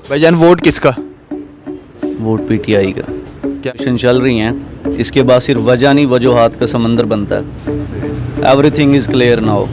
भाईजान वोट किसका? Vote PTI का। क्या इलेक्शन चल रही हैं, इसके बाद सिर्फ वजह नहीं वजूहात का समंदर बनता है। Everything is clear now.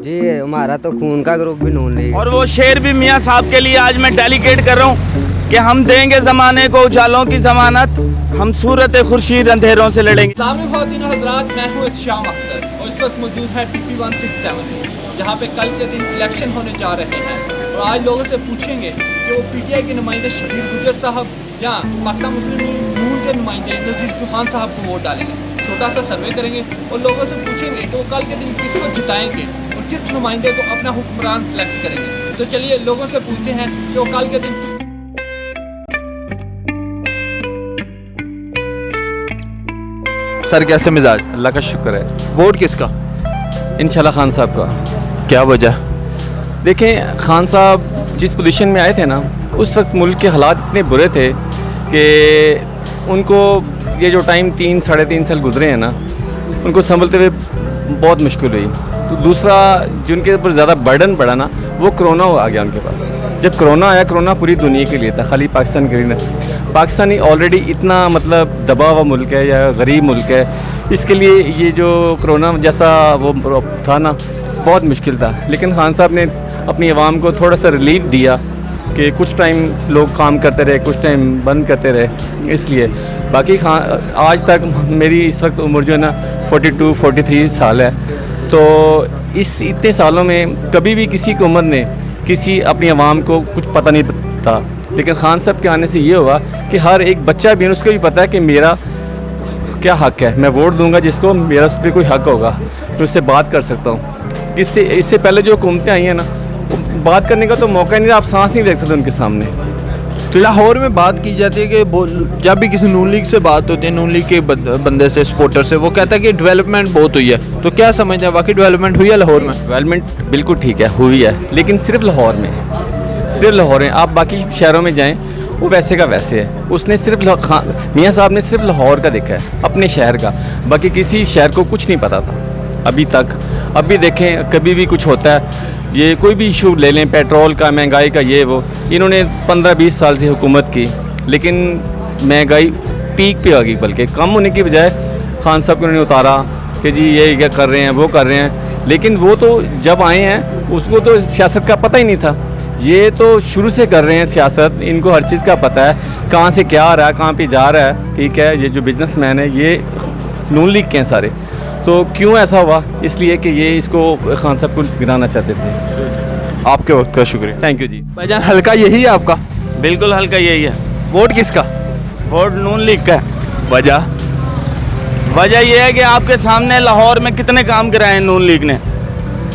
जी हमारा तो खून का ग्रुप भी नून लीग। और वो शेर भी मियाँ साहब के लिए आज मैं डेलीकेट कर रहा हूँ कि हम देंगे ज़माने को उजालों की ज़मानत, हम सूरत खुर्शीद अंधेरों से लड़ेंगे। ख़वातीन हज़रात, मैं हूँ शाम अख्तर और इस वक्त मौजूद है TP 167 जहाँ पे कल के दिन इलेक्शन होने जा रहे हैं। और आज लोगों से पूछेंगे कि वो PTI के नुमाइंदे शबीर गुजर साहब या पाकिस्तान मुस्लिम लीग नून के नुमाइंदे नज़ीर चौहान साहब को वोट डालेंगे। छोटा सा सर्वे करेंगे और लोगों से पूछेंगे कि वो कल के दिन किसको जिताएंगे और किस नुमाइंदे को अपना हुक्मरान सेलेक्ट करेंगे। तो चलिए लोगों से पूछते हैं कि वो कल के दिन सर कैसे मिजाज? अल्लाह का शुक्र है। वोट किसका? इंशाल्लाह खान साहब का। क्या वजह? देखें, खान साहब जिस पोजीशन में आए थे ना, उस वक्त मुल्क के हालात इतने बुरे थे कि उनको ये जो टाइम 3-3.5 साल गुजरे हैं ना, उनको संभलते हुए बहुत मुश्किल हुई। तो दूसरा जिनके ऊपर ज़्यादा बर्डन पड़ा ना, वो कोरोना आ गया उनके पास। जब कोरोना आया, कोरोना पूरी दुनिया के लिए था, खाली पाकिस्तान के लिए नहीं। पाकिस्तान ही ऑलरेडी इतना मतलब दबा हुआ मुल्क है या गरीब मुल्क है, इसके लिए ये जो कोरोना जैसा वो था ना, बहुत मुश्किल था। लेकिन खान साहब ने अपनी आवाम को थोड़ा सा रिलीफ दिया कि कुछ टाइम लोग काम करते रहे, कुछ टाइम बंद करते रहे। इसलिए बाकी आज तक मेरी इस वक्त उम्र जो है ना 42-43 साल है, तो इस इतने सालों में कभी भी किसी की उम्र ने किसी अपनी आवाम को कुछ पता नहीं था। लेकिन खान साहब के आने से ये हुआ कि हर एक बच्चा भी उसको भी पता है कि मेरा क्या हक़ है, मैं वोट दूंगा जिसको मेरा उस पर कोई हक़ होगा, तो उससे बात कर सकता हूँ। इससे पहले जो हुकूमतें आई हैं ना, बात करने का तो मौका नहीं था, आप सांस नहीं देख सकते उनके सामने। तो लाहौर में बात की जाती है कि जब भी किसी नून लीग से बात होती है, नून लीग के बंदे से, सपोर्टर से, वो कहता है कि डेवलपमेंट बहुत हुई है। तो क्या समझते हैं, वाकई डेवलपमेंट हुई है लाहौर में? डेवलपमेंट बिल्कुल ठीक है, हुई है, लेकिन सिर्फ लाहौर में, सिर्फ लाहौर में। आप बाकी शहरों में जाएँ, वो वैसे का वैसे है। उसने सिर्फ मियाँ साहब ने सिर्फ लाहौर का देखा है, अपने शहर का, बाकी किसी शहर को कुछ नहीं पता था अभी तक। अभी देखें, कभी भी कुछ होता है, ये कोई भी इशू ले लें, पेट्रोल का, महंगाई का, ये वो, इन्होंने 15-20 साल से हुकूमत की, लेकिन महंगाई पीक पे आ गई, बल्कि कम होने की बजाय खान साहब को उन्होंने उतारा कि जी ये क्या कर रहे हैं, वो कर रहे हैं। लेकिन वो तो जब आए हैं, उसको तो सियासत का पता ही नहीं था। ये तो शुरू से कर रहे हैं सियासत, इनको हर चीज़ का पता है, कहाँ से क्या आ रहा है, कहाँ पे जा रहा है। ठीक है, ये जो बिजनेसमैन है ये नून लीग के हैं सारे। तो क्यों ऐसा हुआ? इसलिए कि ये इसको खान साहब को गिराना चाहते थे। आपके वक्त का शुक्रिया। थैंक यू जी। भाईजान हल्का यही है आपका? बिल्कुल हल्का यही है। वोट किसका? वोट नून लीग का। वजह यह है कि आपके सामने लाहौर में कितने काम कराए हैं नून लीग ने,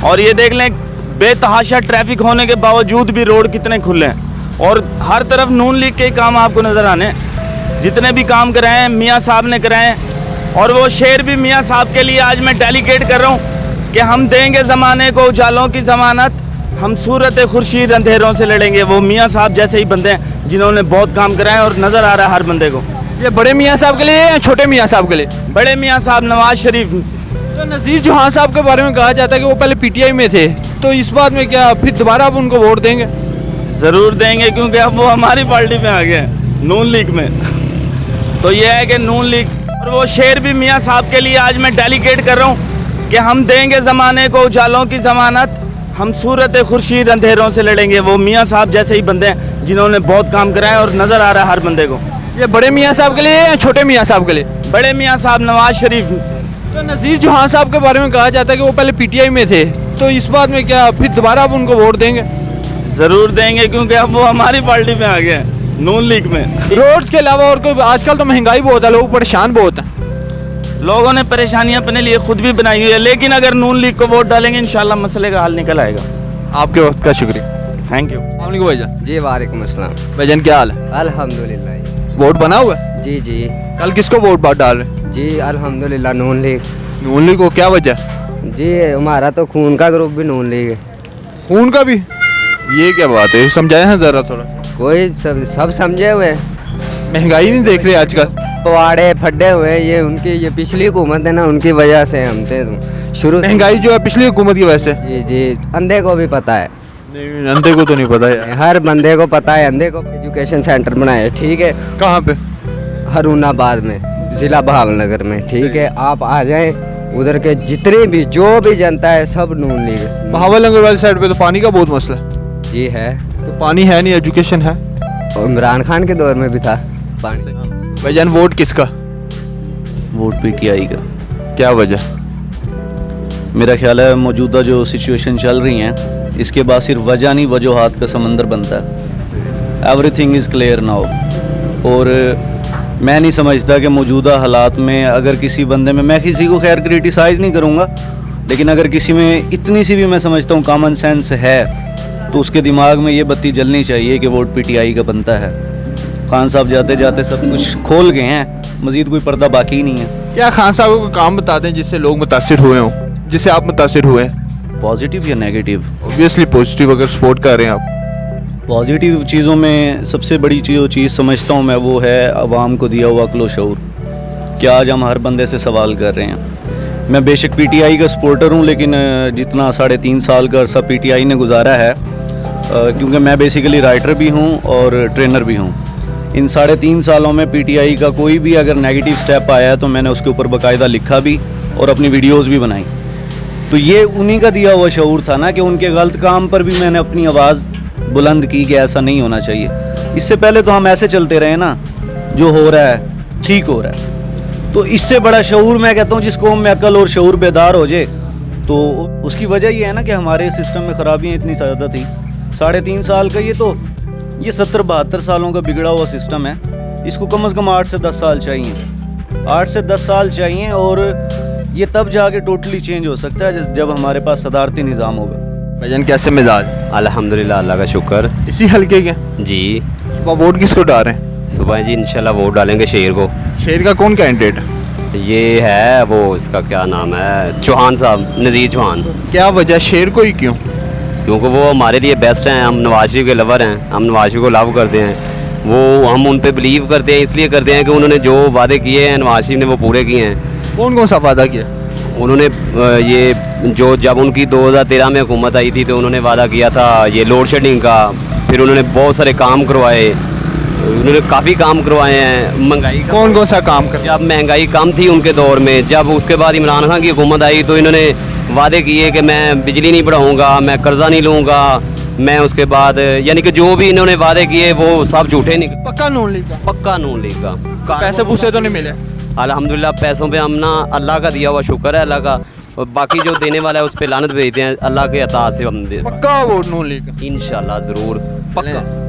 और ये देख लें बेतहाशा ट्रैफिक होने के बावजूद भी रोड कितने खुले हैं, और हर तरफ नून लीग के काम आपको नज़र आने। जितने भी काम कराए हैं मियाँ साहब ने कराए हैं, और वो शेर भी मियाँ साहब के लिए आज मैं डेलीकेट कर रहा हूँ कि हम देंगे ज़माने को उजालों की ज़मानत, हम सूरत खुर्शीद अंधेरों से लड़ेंगे। वो मियाँ साहब जैसे ही बंदे हैं जिन्होंने बहुत काम कराए और नज़र आ रहा है हर बंदे को। ये बड़े मियाँ साहब के लिए या छोटे मियाँ साहब के लिए? बड़े मियाँ साहब नवाज शरीफ। तो नज़ीर चौहान साहब के बारे में कहा जाता है कि वो पहले PTI में थे, तो इस बात में क्या फिर दोबारा आप उनको वोट देंगे? ज़रूर देंगे, क्योंकि अब वो हमारी पार्टी में आ गए हैं, नून लीग में। तो ये है कि नून लीग, और वो शेर भी मियाँ साहब के लिए आज मैं डेलीकेट कर रहा हूँ कि हम देंगे ज़माने को उजालों की ज़मानत, हम सूरत खुर्शीद अंधेरों से लड़ेंगे। वो मियाँ साहब जैसे ही बंदे हैं जिन्होंने बहुत काम कराए और नज़र आ रहा है हर बंदे को। ये बड़े मियाँ साहब के लिए या छोटे मियाँ साहब के लिए? बड़े मियाँ साहब नवाज शरीफ। तो नज़ीर चौहान साहब के बारे में कहा जाता है कि वो पहले PTI में थे, तो इस बात में क्या फिर दोबारा आप उनको वोट देंगे? ज़रूर देंगे, क्योंकि अब वो हमारी पार्टी में आ गए हैं, नून लीग में। रोड्स के अलावा और कोई? आजकल तो महंगाई बहुत है, लोग परेशान बहुत हैं। लोगों ने परेशानियां अपने लिए खुद भी बनाई हुई है, लेकिन अगर नून लीग को वोट डालेंगे इंशाल्लाह मसले का हल निकल आएगा। आपके वक्त का शुक्रिया। Thank you. भाईजान। जी वालेकुम अस्सलाम। भाईजान क्या हाल है? अल्हम्दुलिल्लाह। वोट बना हुआ है? जी जी कल किसको वोट डाल रहे हैं? जी अल्हम्दुलिल्लाह नून लीग। नून लीग को क्या वजह? जी हमारा तो खून का ग्रुप भी नून लीग है। खून का भी? ये क्या बात है, समझाए हैं ज़रा थोड़ा। कोई सब समझे हुए। महंगाई नहीं देख रहे आजकल? पवाड़े फटे हुए, ये उनकी ये पिछली हुकूमत है ना, उनकी वजह से हम थे शुरू से। महंगाई जो है पिछली हुकूमत की वजह से? जी जी अंधे को भी पता है। नहीं अंधे को तो नहीं पता यार। हर बंदे को पता है, अंधे को एजुकेशन सेंटर बनाए, ठीक है, कहाँ पे? हरूनाबाद में, ज़िला भावनगर में, ठीक है। आप आ जाएं, उधर के जितने भी जो भी जनता है सब नून लीग। बहावलनगर वाली साइड पे तो पानी का बहुत मसला है। जी है, तो पानी है नहीं, एजुकेशन है। और इमरान खान के दौर में भी था पानी। भाईजान वोट किसका? वोट पीटीआई का। क्या वजह? मेरा ख्याल है मौजूदा जो सिचुएशन चल रही हैं इसके बाद सिर्फ वजह नहीं वजूहात का समंदर बनता है। Everything is clear now. और मैं नहीं समझता कि मौजूदा हालात में अगर किसी बंदे में, मैं किसी को खैर क्रिटिसाइज़ नहीं करूँगा, लेकिन अगर किसी में इतनी सी भी मैं समझता हूँ कॉमन सेंस है तो उसके दिमाग में ये बत्ती जलनी चाहिए कि वोट पीटीआई का बनता है। खान साहब जाते जाते सब कुछ खोल गए हैं, मज़ीद कोई पर्दा बाकी नहीं है। क्या खान साहब को काम बताते हैं जिससे लोग मुतासिर हुए हों, जिससे आप मुतासिर हुए हैं? पॉजिटिव या नेगेटिव? ऑब्वियसली पॉजिटिव, अगर सपोर्ट कर रहे हैं आप। पॉजिटिव चीज़ों में सबसे बड़ी चीज़ समझता हूँ मैं वो है आवाम को दिया हुआ अक्ल शऊर, कि आज हम हर बंदे से सवाल कर रहे हैं। मैं बेशक पीटीआई का सपोर्टर हूँ, लेकिन जितना 3.5 साल का अरसा पीटीआई ने गुजारा है, क्योंकि मैं बेसिकली राइटर भी हूँ और ट्रेनर भी हूँ, इन 3.5 सालों में पीटीआई का कोई भी अगर नेगेटिव स्टेप आया है तो मैंने उसके ऊपर बाकायदा लिखा भी और अपनी वीडियोस भी बनाई। तो ये उन्हीं का दिया हुआ शऊर था ना कि उनके गलत काम पर भी मैंने अपनी आवाज़ बुलंद की कि ऐसा नहीं होना चाहिए। इससे पहले तो हम ऐसे चलते रहे ना, जो हो रहा है ठीक हो रहा है। तो इससे बड़ा शऊर मैं कहता हूँ जिस कौम में अकल और शऊर बेदार हो जाए, तो उसकी वजह ये है ना कि हमारे सिस्टम में ख़राबियाँ इतनी ज़्यादा थी। 3.5 साल का ये 70-72 सालों का बिगड़ा हुआ सिस्टम है। इसको कम से कम 8 से 10 साल चाहिए, 8 से 10 साल चाहिए, और ये तब जाके टोटली चेंज हो सकता है जब हमारे पास सदारती निज़ाम होगा। भाईजान कैसे मिजाज? अल्हम्दुलिल्लाह, अल्लाह का शुक्र। इसी हल्के के जी सुबह वोट किसको डाल रहे हैं? सुबह जी इंशाल्लाह वोट डालेंगे शेर को। शेर का कौन कैंडिडेट है? ये है वो, इसका क्या नाम है, चौहान साहब, नज़ीर चौहान। क्या वजह, शेर को ही क्यों? क्योंकि वो हमारे लिए बेस्ट हैं। हम नवाज शरीफ के लवर हैं, हम नवाज शरीफ को लव करते हैं। वो हम उन पे बिलीव करते हैं, इसलिए करते हैं कि उन्होंने जो वादे किए हैं नवाज शरीफ ने वो पूरे किए हैं। कौन कौन सा वादा किया? उन्होंने ये जो जब उनकी 2013 में हुकूमत आई थी तो उन्होंने वादा किया था ये लोड शेडिंग का। फिर उन्होंने बहुत सारे काम करवाए, उन्होंने काफ़ी काम करवाए हैं। महंगाई का कौन कौन सा काम कर? जब महंगाई कम थी उनके दौर में, जब उसके बाद इमरान खान की हुकूमत आई तो इन्होंने वादे किए कि मैं बिजली नहीं बढ़ाऊंगा, मैं कर्जा नहीं लूँगा, मैं उसके बाद यानी कि जो भी इन्होंने वादे किए वो सब झूठे निकले। पक्का नून लीग का? पक्का नून लीग का। पैसे पूसे तो नहीं मिले? अल्हम्दुलिल्लाह पैसों पे हम ना, अल्लाह का दिया हुआ शुक्र है अल्लाह का, और बाकी जो देने वाला है उस पे लानत भेजते हैं। अल्लाह के अता से हम दे। पक्का वोट नून लीग का? इंशाल्लाह ज़रूर, पक्का।